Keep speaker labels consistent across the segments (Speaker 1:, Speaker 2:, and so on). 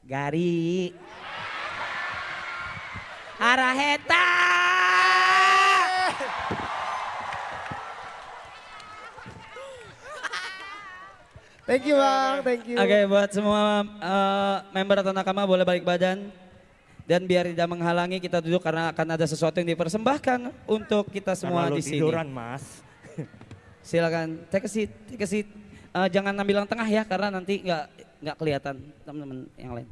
Speaker 1: Gari. Araheta.
Speaker 2: Thank you Bang, thank you.
Speaker 1: Oke, buat semua member atau nakama boleh balik badan. Dan biar tidak menghalangi kita duduk karena akan ada sesuatu yang dipersembahkan untuk kita semua di sini.
Speaker 3: Tiduran Mas.
Speaker 1: Silakan, take a seat, take a seat. Jangan ambil yang tengah ya karena nanti nggak kelihatan teman-teman yang lain.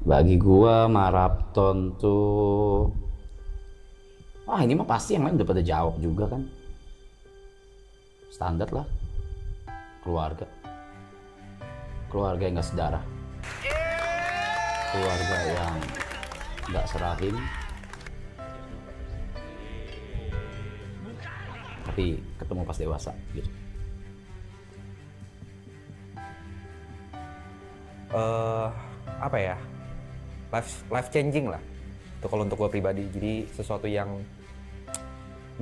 Speaker 4: Bagi gua maraton tuh, wah ini mah pasti yang lain udah pada jawab juga kan. Standar lah, keluarga yang gak sedarah, keluarga yang gak serahim, tapi ketemu pas dewasa gitu.
Speaker 5: Apa ya, life changing lah itu kalau untuk gue pribadi. Jadi sesuatu yang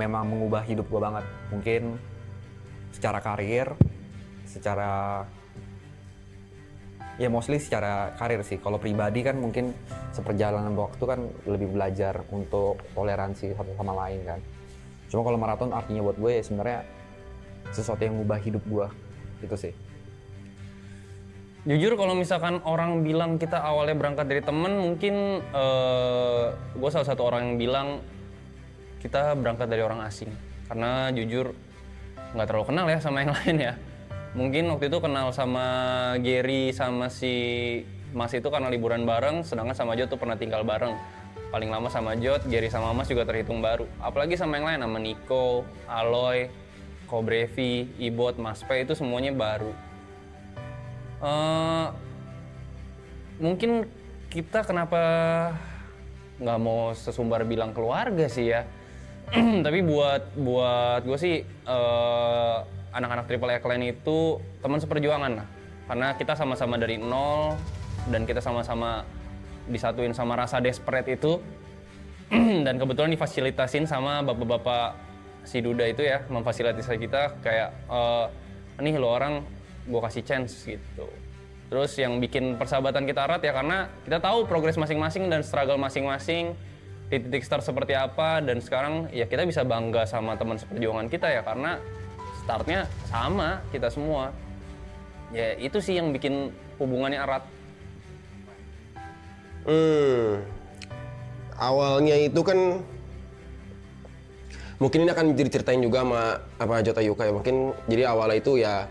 Speaker 5: memang mengubah hidup gue banget, mungkin secara karir, secara ya mostly secara karir sih. Kalau pribadi kan mungkin seperjalanan waktu kan lebih belajar untuk toleransi satu sama lain kan. Cuma kalau maraton artinya buat gue ya sebenarnya sesuatu yang mengubah hidup gue, itu sih.
Speaker 6: Jujur kalau misalkan orang bilang kita awalnya berangkat dari temen, mungkin gue salah satu orang yang bilang kita berangkat dari orang asing. Karena jujur nggak terlalu kenal ya sama yang lain ya. Mungkin waktu itu kenal sama Gary sama si Mas itu karena liburan bareng, sedangkan sama Jod tuh pernah tinggal bareng. Paling lama sama Jod, Gary sama Mas juga terhitung baru. Apalagi sama yang lain, sama Nico, Aloy, Kobrevi, Ibot, Mas P itu semuanya baru. Mungkin kita kenapa nggak mau sesumbar bilang keluarga sih ya. Tapi buat gue sih anak-anak Triple X Line itu teman seperjuangan lah. Karena kita sama-sama dari nol dan kita sama-sama disatuin sama rasa desperate itu. Dan kebetulan difasilitasin sama bapak-bapak si Duda itu ya, memfasilitasi kita kayak nih lo orang gue kasih chance gitu. Terus yang bikin persahabatan kita erat ya karena kita tahu progres masing-masing dan struggle masing-masing, di titik start seperti apa, dan sekarang ya kita bisa bangga sama teman seperjuangan kita ya karena startnya sama kita semua. Ya itu sih yang bikin hubungannya erat.
Speaker 2: Awalnya itu kan mungkin ini akan diceritain juga sama apa Jota Yuka ya. Mungkin jadi awalnya itu ya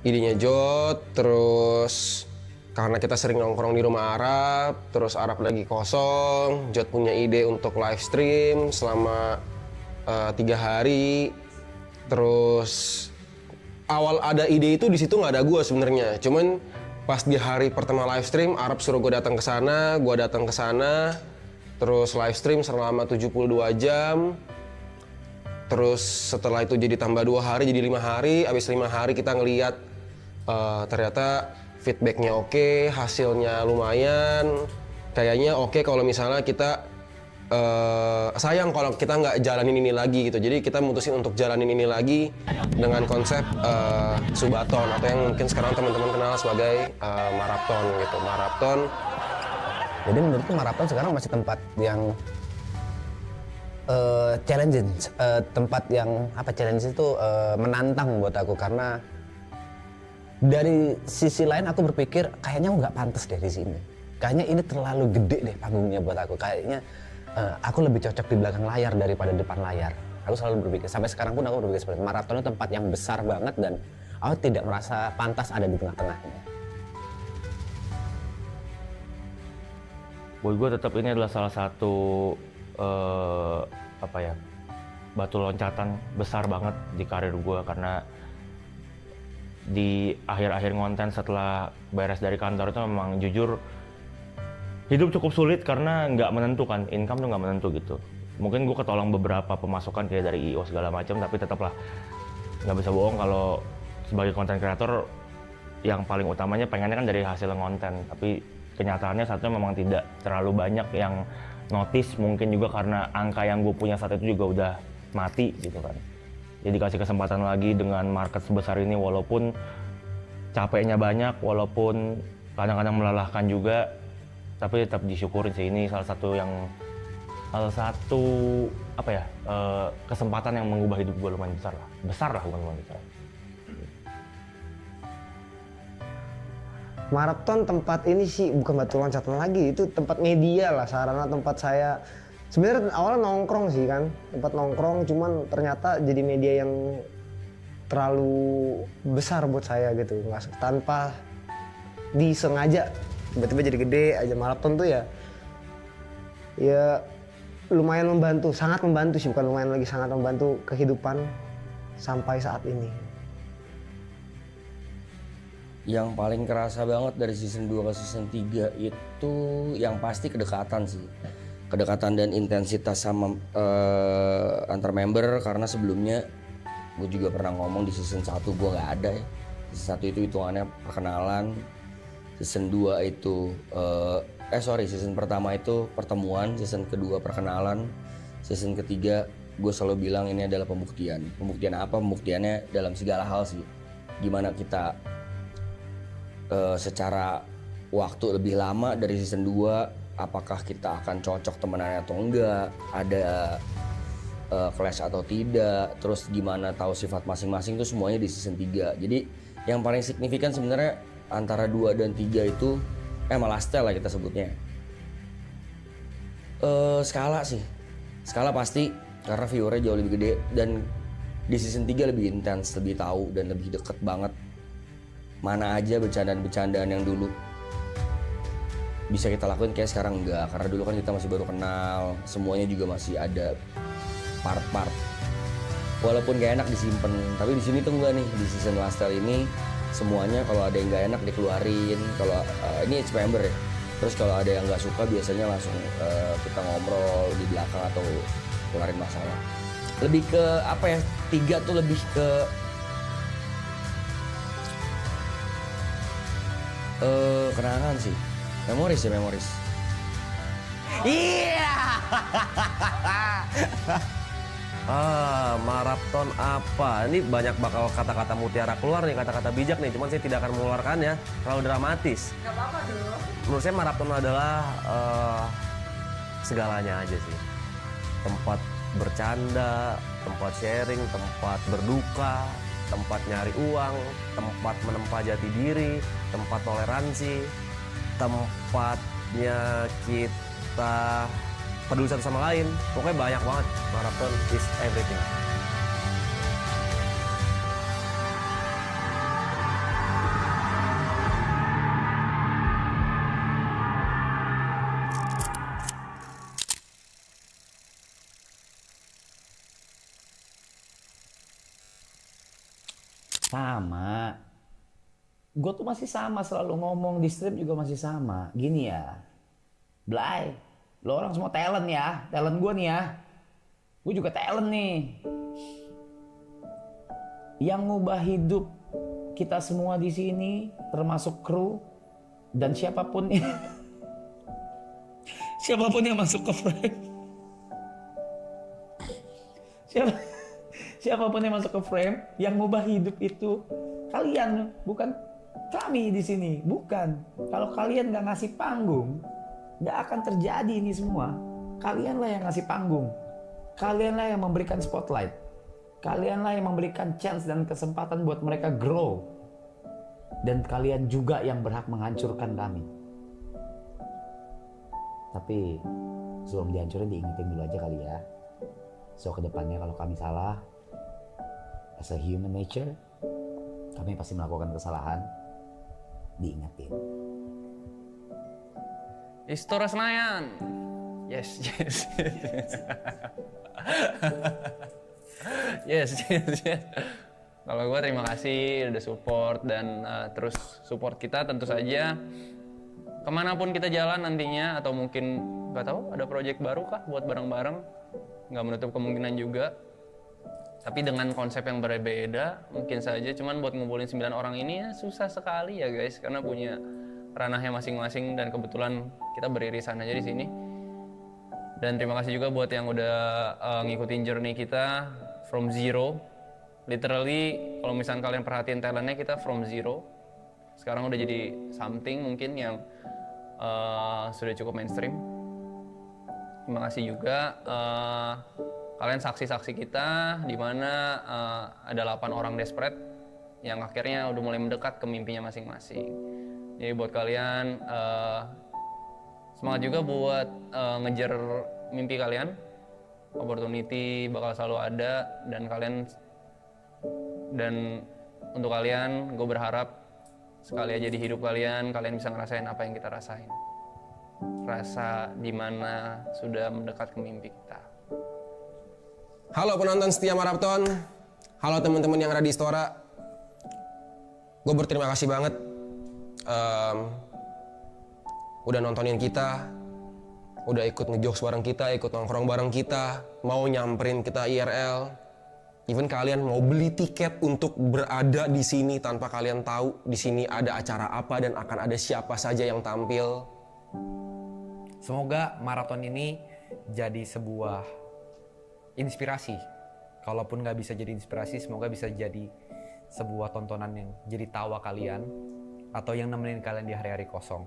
Speaker 2: idenya Jot, terus karena kita sering nongkrong di rumah Arab, terus Arab lagi kosong, Jot punya ide untuk live stream selama 3 hari. Terus awal ada ide itu di situ nggak ada gue sebenarnya. Cuman pas di hari pertama live stream, Arab suruh gue datang ke sana, gue datang ke sana, terus live stream selama 72 jam. Terus setelah itu jadi tambah 2 hari, jadi 5 hari. Abis 5 hari kita ngeliat ternyata feedbacknya oke, hasilnya lumayan. Kayaknya oke kalau misalnya kita sayang kalau kita nggak jalanin ini lagi gitu. Jadi kita mutusin untuk jalanin ini lagi dengan konsep subaton atau yang mungkin sekarang teman-teman kenal sebagai maraton gitu. Maraton.
Speaker 7: Jadi menurutku maraton sekarang masih tempat yang challenging, tempat yang apa challenge itu menantang buat aku karena dari sisi lain aku berpikir kayaknya aku nggak pantas deh di sini. Kayaknya ini terlalu gede deh panggungnya buat aku. Kayaknya aku lebih cocok di belakang layar daripada depan layar. Aku selalu berpikir, sampai sekarang pun aku berpikir seperti itu. Maraton itu tempat yang besar banget dan aku tidak merasa pantas ada di tengah-tengahnya.
Speaker 3: Buat gue tetap ini adalah salah satu batu loncatan besar banget di karir gue karena di akhir-akhir konten setelah beres dari kantor itu memang jujur hidup cukup sulit karena nggak menentukan, income tuh nggak menentu gitu. Mungkin gue ketolong beberapa pemasukan kayak dari IO segala macam, tapi tetaplah nggak bisa bohong kalau sebagai konten kreator yang paling utamanya pengennya kan dari hasil konten, tapi kenyataannya saat itu memang tidak terlalu banyak yang notice, mungkin juga karena angka yang gue punya saat itu juga udah mati gitu kan. Jadi dikasih kesempatan lagi dengan market sebesar ini walaupun capeknya banyak walaupun kadang-kadang melelahkan juga, tapi tetap disyukurin sih. Ini salah satu apa ya, kesempatan yang mengubah hidup gue lumayan besar lah bukan lumayan besar.
Speaker 7: Maraton tempat ini sih bukan batu loncatan lagi, itu tempat media lah, sarana tempat saya. Sebenarnya awalnya nongkrong sih kan, tempat nongkrong, cuman ternyata jadi media yang terlalu besar buat saya gitu, nggak tanpa disengaja tiba-tiba jadi gede aja. Maraton tuh ya lumayan membantu, sangat membantu sih, bukan lumayan lagi, sangat membantu kehidupan sampai saat ini.
Speaker 8: Yang paling kerasa banget dari season 2 ke season 3 itu yang pasti kedekatan sih. Kedekatan dan intensitas sama antar member, karena sebelumnya gue juga pernah ngomong di season 1 gue nggak ada ya. Season 1 itu hitungannya perkenalan, season 2 itu season pertama itu pertemuan, season kedua perkenalan, season ketiga gue selalu bilang ini adalah pembuktian. Pembuktian apa? Pembuktiannya dalam segala hal sih. Gimana kita secara waktu lebih lama dari season 2, apakah kita akan cocok temenannya atau enggak, ada clash atau tidak, terus gimana tahu sifat masing-masing, itu semuanya di season 3. Jadi yang paling signifikan sebenarnya antara 2 dan 3 itu malah style lah kita sebutnya. Skala sih, skala pasti karena viewernya jauh lebih gede, dan di season 3 lebih intens, lebih tahu dan lebih deket banget mana aja bercandaan-bercandaan yang dulu bisa kita lakuin kayak sekarang enggak, karena dulu kan kita masih baru kenal, semuanya juga masih ada part-part walaupun gak enak disimpan. Tapi di sini tuh enggak nih, di season Lifestyle ini semuanya kalau ada yang gak enak dikeluarin. Kalau ini each member ya, terus kalau ada yang nggak suka biasanya langsung kita ngobrol di belakang atau keluarin masalah. Lebih ke apa ya, 3 tuh lebih ke kenangan sih, memoris ya, memoris.
Speaker 9: Iya. Maraton apa? Ini banyak bakal kata-kata mutiara keluar nih, kata-kata bijak nih. Cuman saya tidak akan mengeluarkannya, terlalu dramatis. Gak apa-apa dong. Menurut saya maraton adalah segalanya aja sih. Tempat bercanda, tempat sharing, tempat berduka, tempat nyari uang, tempat menempa jati diri, tempat toleransi, tempatnya kita peduli satu sama lain. Pokoknya banyak banget. Marathon is everything.
Speaker 4: Sama. Gue tuh masih sama, selalu ngomong di strip juga masih sama. Gini ya, Blay, lo orang semua talent ya, talent gue nih ya. Gue juga talent nih. Yang ngubah hidup kita semua di sini, termasuk kru dan siapapun siapapun yang masuk ke frame. Siapapun yang masuk ke frame, yang ngubah hidup itu kalian, bukan kami di sini, bukan. Kalau kalian nggak ngasih panggung, nggak akan terjadi ini semua. Kalianlah yang ngasih panggung, kalianlah yang memberikan spotlight, kalianlah yang memberikan chance dan kesempatan buat mereka grow, dan kalian juga yang berhak menghancurkan kami. Tapi sebelum dihancurin, diingetin dulu aja kali ya. So kedepannya kalau kami salah, as a human nature, kami pasti melakukan kesalahan, diingetin.
Speaker 6: Istora Senayan. Yes. Yes. Kalau gue terima kasih udah support dan terus support kita tentu saja. Kemanapun kita jalan nantinya, atau mungkin nggak tahu ada project baru kah buat bareng-bareng, nggak menutup kemungkinan juga. Tapi dengan konsep yang berbeda mungkin saja. Cuman buat ngumpulin 9 orang ini ya susah sekali ya guys, karena punya ranahnya masing-masing dan kebetulan kita beririsan aja di sini. Dan terima kasih juga buat yang udah ngikutin journey kita from zero. Literally kalau misalnya kalian perhatiin talentnya, kita from zero sekarang udah jadi something mungkin yang sudah cukup mainstream. Terima kasih juga kalian saksi-saksi kita di mana ada 8 orang desperate yang akhirnya udah mulai mendekat ke mimpinya masing-masing. Jadi buat kalian semangat juga buat ngejar mimpi kalian. Opportunity bakal selalu ada dan untuk kalian gue berharap sekali aja di hidup kalian bisa ngerasain apa yang kita rasain. Rasa dimana sudah mendekat ke mimpi kita.
Speaker 2: Halo penonton setia Marapton, halo teman-teman yang ada di Istora. Gue berterima kasih banget udah nontonin kita, udah ikut ngejokes bareng kita, ikut nongkrong bareng kita, mau nyamperin kita IRL. Even kalian mau beli tiket untuk berada di sini tanpa kalian tahu di sini ada acara apa dan akan ada siapa saja yang tampil.
Speaker 5: Semoga maraton ini jadi sebuah inspirasi. Kalaupun nggak bisa jadi inspirasi, semoga bisa jadi sebuah tontonan yang jadi tawa kalian atau yang nemenin kalian di hari-hari kosong.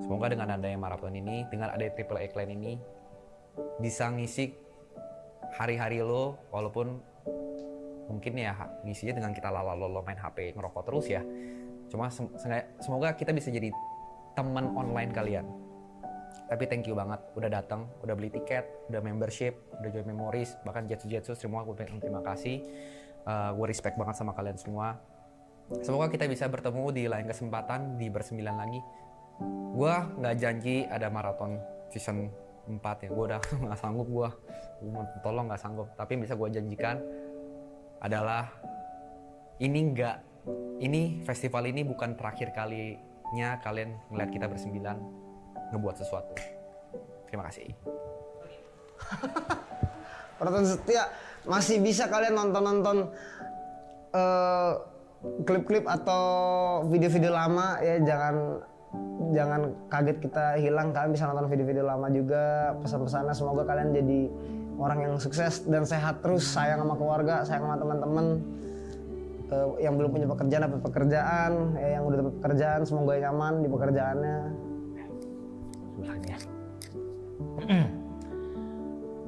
Speaker 5: Semoga dengan adanya maraton ini, dengan adanya Triple A Clan ini, bisa ngisi hari-hari lo, walaupun mungkin ya ngisinya dengan kita lala-lolo main HP, ngerokok terus ya. Cuma semoga kita bisa jadi teman online kalian. Tapi thank you banget udah datang, udah beli tiket, udah membership, udah join memories, bahkan Jetsu semua gue terima kasih. Gue respect banget sama kalian semua. Semoga kita bisa bertemu di lain kesempatan di bersembilan lagi. Gue nggak janji ada maraton season 4 ya, gue udah nggak sanggup, gue tolong nggak sanggup. Tapi yang bisa gue janjikan adalah ini festival ini bukan terakhir kalinya kalian ngeliat kita bersembilan ngebuat sesuatu. Terima kasih.
Speaker 7: Penonton setia, masih bisa kalian nonton klip-klip atau video-video lama ya, jangan kaget kita hilang. Kalian bisa nonton video-video lama juga. Pesan-pesannya semoga kalian jadi orang yang sukses dan sehat terus, sayang sama keluarga, sayang sama teman-teman. Yang belum punya pekerjaan dapat pekerjaan, yang udah dapat pekerjaan semoga nyaman di pekerjaannya.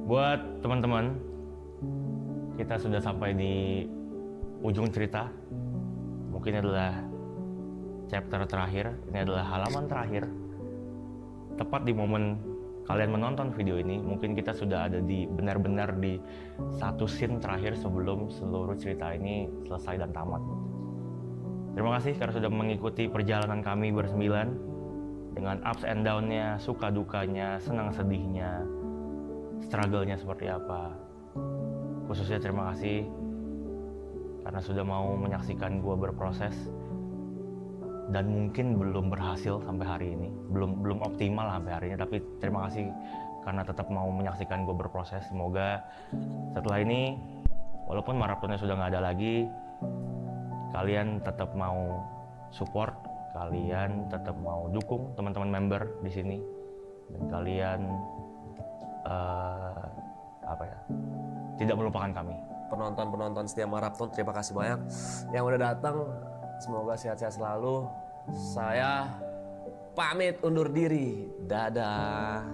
Speaker 3: Buat teman-teman, kita sudah sampai di ujung cerita. Mungkin adalah chapter terakhir, ini adalah halaman terakhir. Tepat di momen kalian menonton video ini, mungkin kita sudah ada di benar-benar di satu scene terakhir sebelum seluruh cerita ini selesai dan tamat. Terima kasih karena sudah mengikuti perjalanan kami bersembilan dengan ups and down-nya, suka dukanya, senang sedihnya, struggle-nya seperti apa. Khususnya terima kasih karena sudah mau menyaksikan gue berproses dan mungkin belum berhasil sampai hari ini, belum optimal sampai hari ini, tapi terima kasih karena tetap mau menyaksikan gue berproses. Semoga setelah ini, walaupun maratonnya sudah nggak ada lagi, kalian tetap mau support, kalian tetap mau dukung teman-teman member di sini, dan kalian tidak melupakan kami.
Speaker 9: Penonton-penonton setia Marapton, terima kasih banyak yang udah datang. Semoga sehat-sehat selalu. Saya pamit undur diri. Dadah.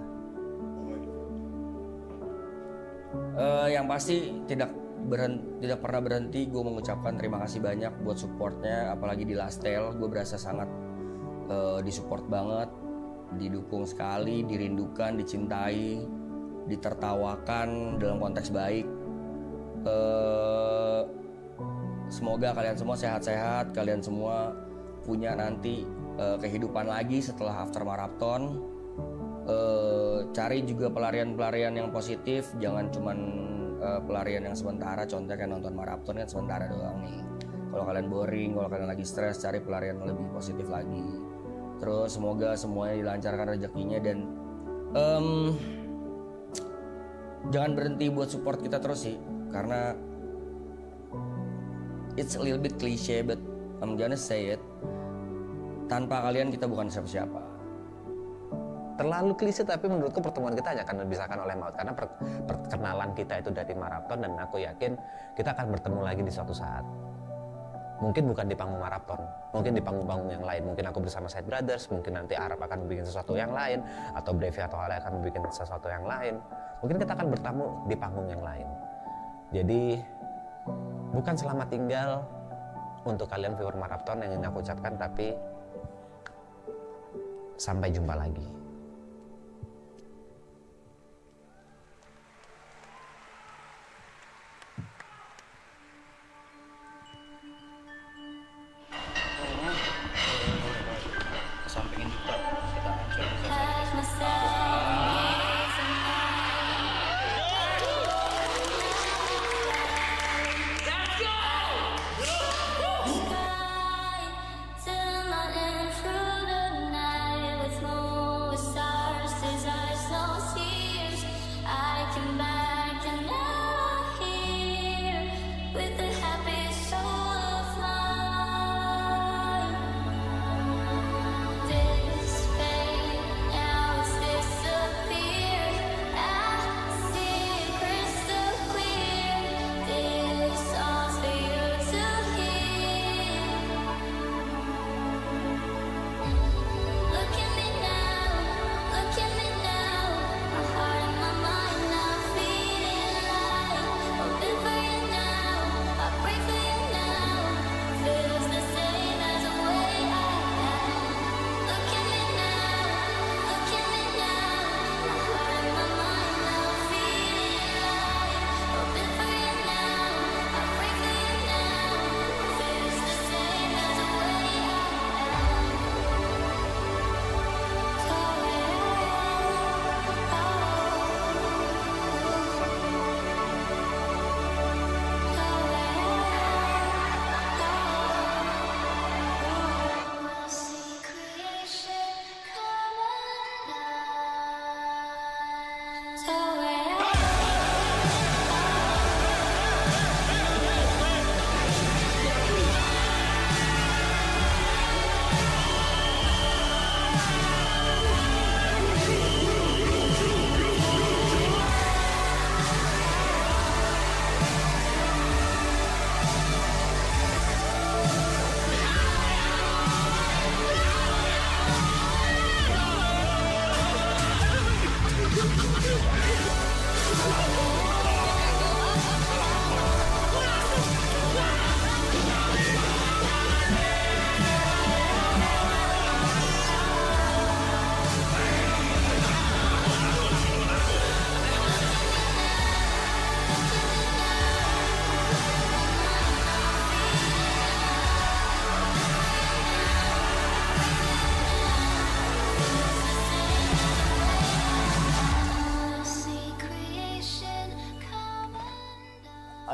Speaker 8: Yang pasti tidak pernah berhenti gue mengucapkan terima kasih banyak buat supportnya, apalagi di Lastel. Gue berasa sangat disupport banget, didukung sekali, dirindukan, dicintai, ditertawakan dalam konteks baik. Semoga kalian semua sehat-sehat, kalian semua punya nanti kehidupan lagi setelah after marathon. Cari juga pelarian-pelarian yang positif, jangan cuman pelarian yang sementara. Contohnya kayak nonton marathon kan sementara doang nih. Kalau kalian boring, kalau kalian lagi stres, cari pelarian yang lebih positif lagi. Terus semoga semuanya dilancarkan rezekinya dan jangan berhenti buat support kita terus sih, karena it's a little bit cliche but I'm gonna say it. Tanpa kalian kita bukan siapa-siapa.
Speaker 7: Terlalu klise tapi menurutku pertemuan kita hanya akan dipisahkan oleh maut, karena perkenalan kita itu dari maraton dan aku yakin kita akan bertemu lagi di suatu saat. mungkin bukan di panggung maraton, mungkin di panggung-panggung yang lain. Mungkin aku bersama Side Brothers, mungkin nanti Arab akan bikin sesuatu yang lain, atau Brevi atau Ale akan bikin sesuatu yang lain. Mungkin kita akan bertamu di panggung yang lain. Jadi bukan selamat tinggal untuk kalian viewer maraton yang ingin aku ucapkan, tapi sampai jumpa lagi.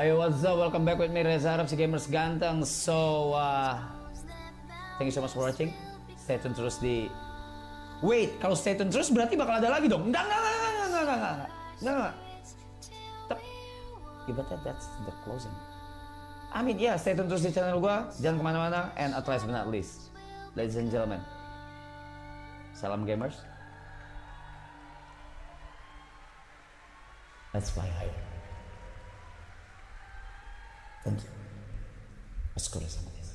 Speaker 4: Ayo, what's up? Welcome back with me, Reza Arab, si gamers ganteng. So, thank you so much for watching. Stay tune terus di... Wait, kalau stay tune terus berarti bakal ada lagi dong? Enggak. Ibaratnya that's the closing. I mean, yeah, stay tune terus di channel gua. Jangan kemana-mana. And at last but not least, ladies and gentlemen, salam gamers. Let's fly higher. Thank you. Askura sama this.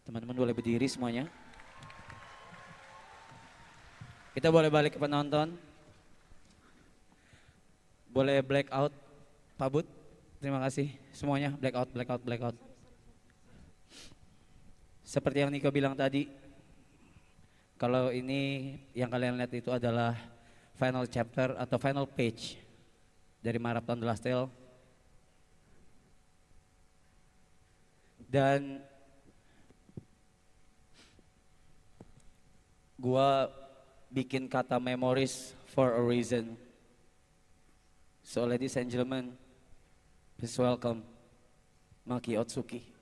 Speaker 1: Teman-teman boleh berdiri semuanya. Kita boleh balik ke penonton. Boleh black out, Pak Bud. Terima kasih semuanya. Black out. Seperti yang Niko bilang tadi, kalau ini yang kalian lihat itu adalah final chapter atau final page dari Marathon The Last Tale. Dan gua bikin kata memories for a reason. So ladies and gentlemen, please welcome Maki Otsuki.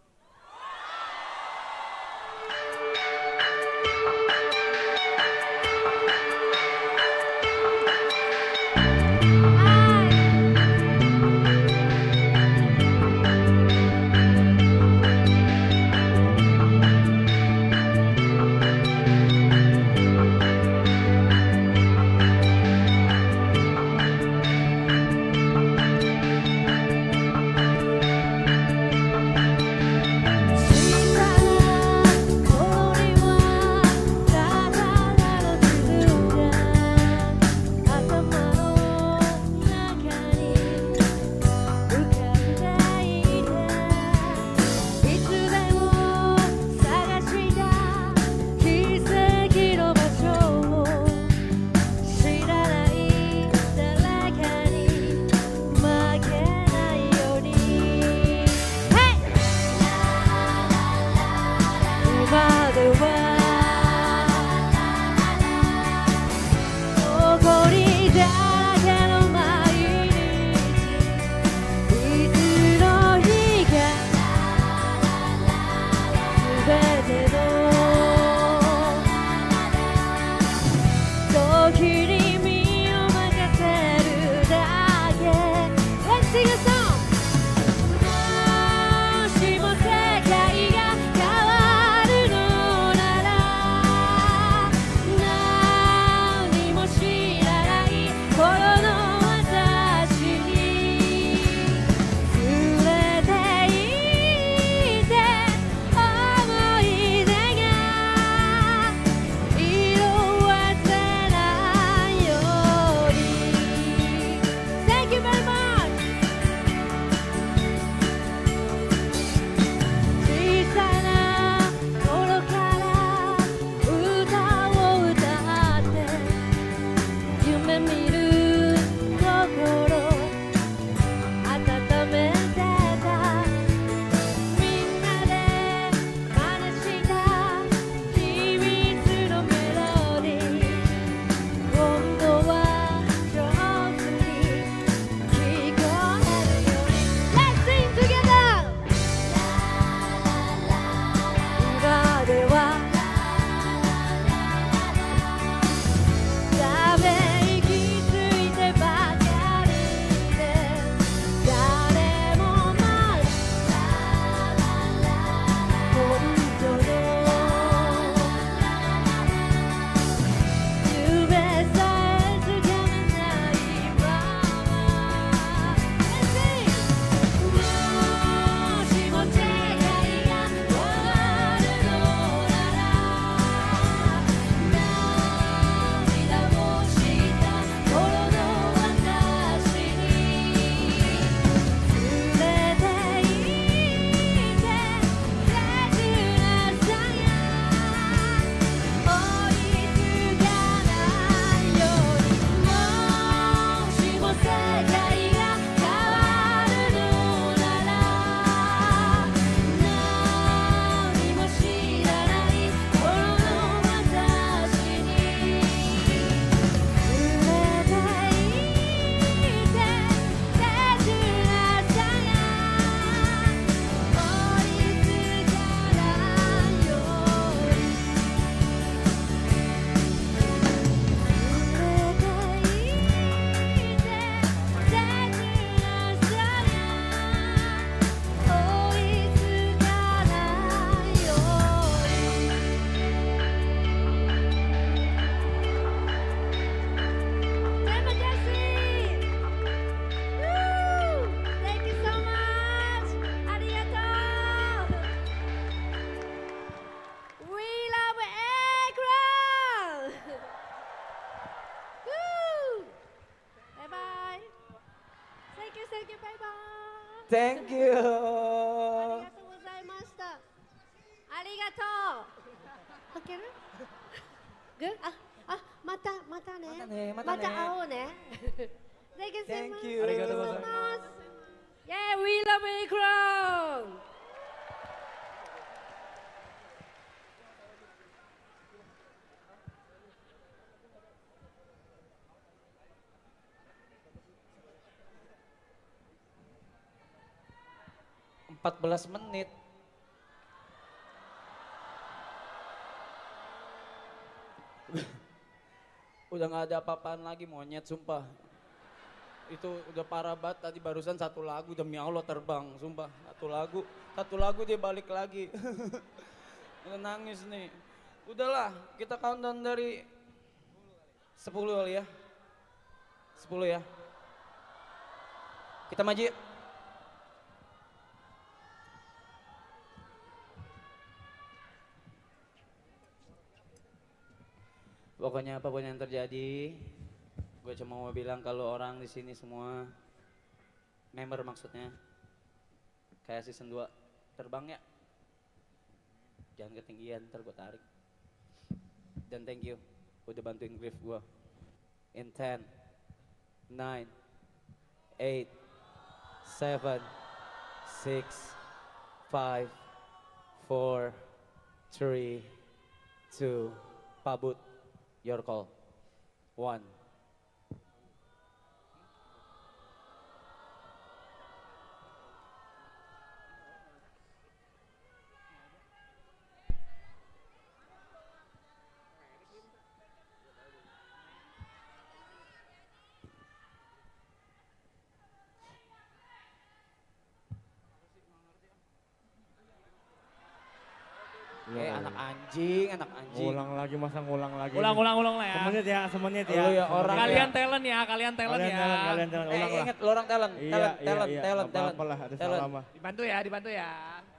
Speaker 1: Thank you.
Speaker 10: ありがとうございました。ありがとう。いける？グッ？またね。
Speaker 1: またね。
Speaker 10: 会おうね。Thank you so
Speaker 1: Thank
Speaker 10: much.
Speaker 1: you.
Speaker 10: ありがとうございます。Yeah, we love Akron.
Speaker 1: Empat belas menit. Udah nggak ada apa-apaan lagi monyet sumpah. Itu udah parah banget tadi barusan satu lagu demi Allah terbang sumpah. Satu lagu dia balik lagi. Udah nangis nih. Udahlah kita countdown dari 10 kali ya. 10 ya. Kita maju. Pokoknya apapun yang terjadi, gue cuma mau bilang kalau orang di sini semua member maksudnya kayak season 2 terbang ya. Jangan ketinggian, ntar gue tarik. Dan thank you udah bantuin Griff gue. In 10, 9, 8, 7, 6, 5, 4, 3, 2, pabut. Your call. 1. Anak anjing.
Speaker 3: Ngulang lagi masa ngulang lagi.
Speaker 11: Ulang lah ya.
Speaker 3: Semenit
Speaker 1: Lu ya orang
Speaker 11: Kalian talent ya.
Speaker 3: Kalian talent, ulang lah.
Speaker 1: Ingat lu orang talent. Talent.
Speaker 3: Apa-alah, ada salah mah.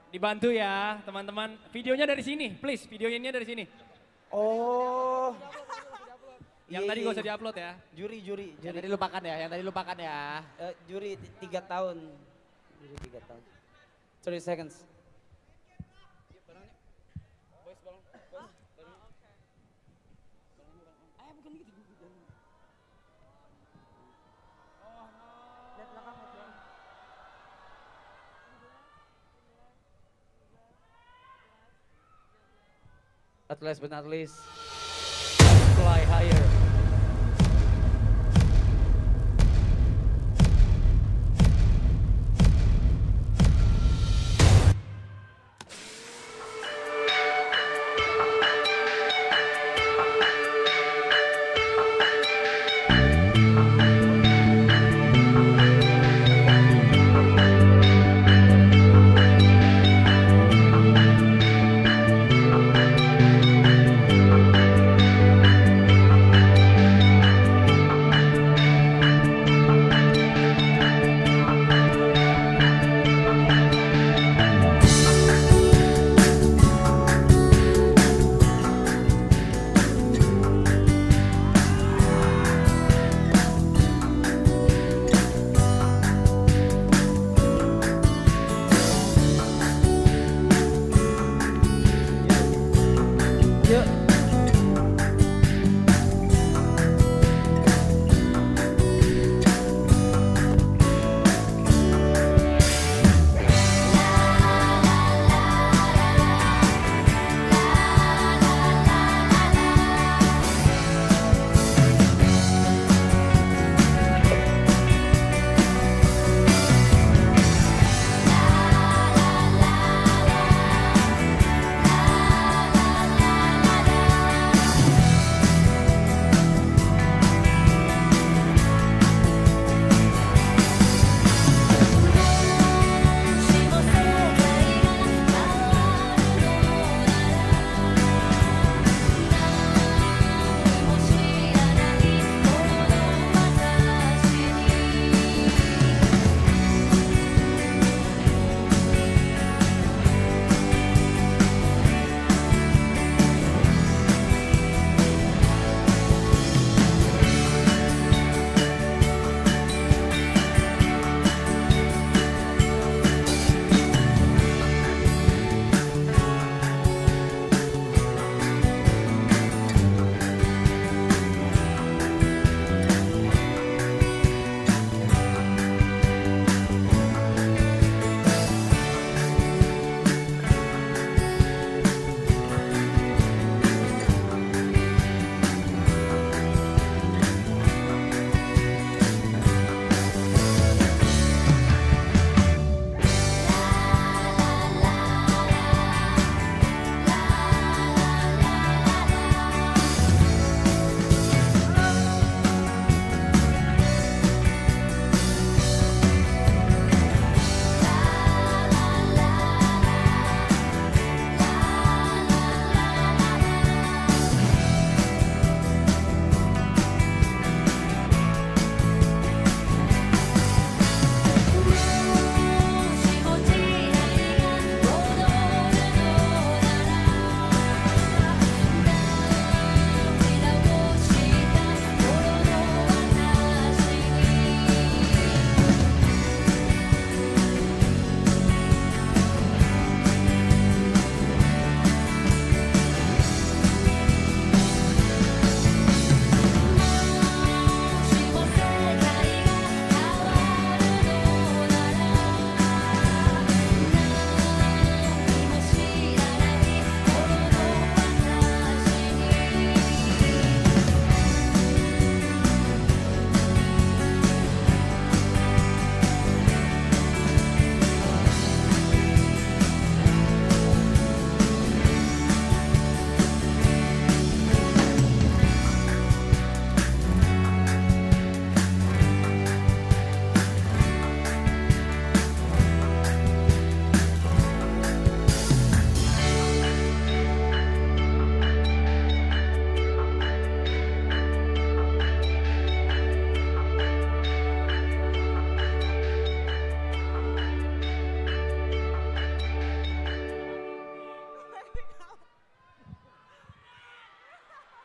Speaker 11: Dibantu ya teman-teman. Videonya dari sini, please. Videonya dari sini.
Speaker 1: Oh.
Speaker 11: Yang tadi gak usah diupload ya.
Speaker 1: Juri.
Speaker 11: Yang tadi lupakan ya.
Speaker 1: Juri 3 tahun. Juri 3 tahun. 30 seconds. At last but not least, fly higher.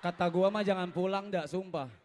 Speaker 12: Kata gua mah jangan pulang dah, sumpah.